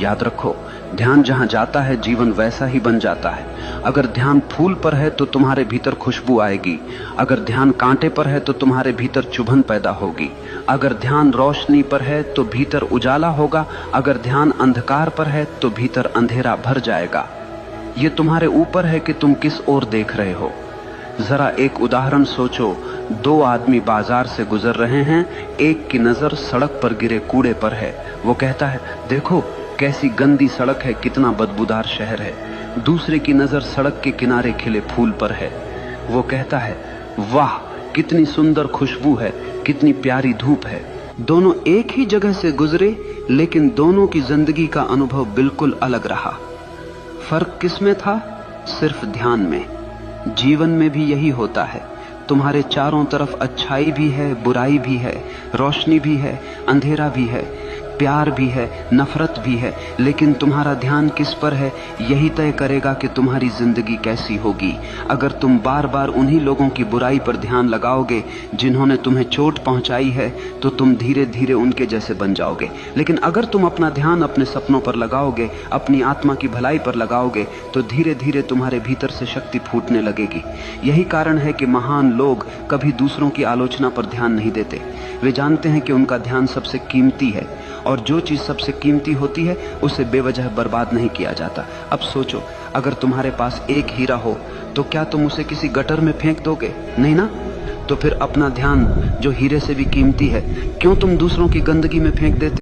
याद रखो, ध्यान जहां जाता है जीवन वैसा ही बन जाता है। अगर ध्यान फूल पर है तो तुम्हारे भीतर खुशबू आएगी। अगर ध्यान कांटे पर है तो तुम्हारे भीतर चुभन पैदा होगी। अगर ध्यान रोशनी पर है तो भीतर उजाला होगा। अगर ध्यान अंधकार पर है तो भीतर अंधेरा भर जाएगा। ये तुम्हारे ऊपर है कि तुम किस ओर देख रहे हो। जरा एक उदाहरण सोचो। दो आदमी बाजार से गुजर रहे हैं। एक की नजर सड़क पर गिरे कूड़े पर है। वो कहता है, देखो कैसी गंदी सड़क है, कितना बदबूदार शहर है। दूसरे की नजर सड़क के किनारे खिले फूल पर है। वो कहता है, वाह कितनी सुंदर खुशबू है, कितनी प्यारी धूप है। दोनों एक ही जगह से गुजरे, लेकिन दोनों की जिंदगी का अनुभव बिल्कुल अलग रहा। फर्क किसमें था? सिर्फ ध्यान में। जीवन में भी यही होता है। तुम्हारे चारों तरफ अच्छाई भी है, बुराई भी है, रोशनी भी है, अंधेरा भी है, प्यार भी है, नफरत भी है, लेकिन तुम्हारा ध्यान किस पर है यही तय करेगा कि तुम्हारी जिंदगी कैसी होगी। अगर तुम बार बार उन्हीं लोगों की बुराई पर ध्यान लगाओगे जिन्होंने तुम्हें चोट पहुंचाई है, तो तुम धीरे धीरे उनके जैसे बन जाओगे। लेकिन अगर तुम अपना ध्यान अपने सपनों पर लगाओगे, अपनी आत्मा की भलाई पर लगाओगे, तो धीरे धीरे तुम्हारे भीतर से शक्ति फूटने लगेगी। यही कारण है कि महान लोग कभी दूसरों की आलोचना पर ध्यान नहीं देते। वे जानते हैं कि उनका ध्यान सबसे कीमती है, और जो चीज सबसे कीमती होती है उसे बेवजह बर्बाद नहीं किया जाता। अब सोचो, अगर तुम्हारे पास एक हीरा हो तो क्या तुम उसे किसी गटर में फेंक दोगे? नहीं ना। तो फिर अपना ध्यान जो हीरे से भी कीमती है, क्यों तुम दूसरों की गंदगी में फेंक देते?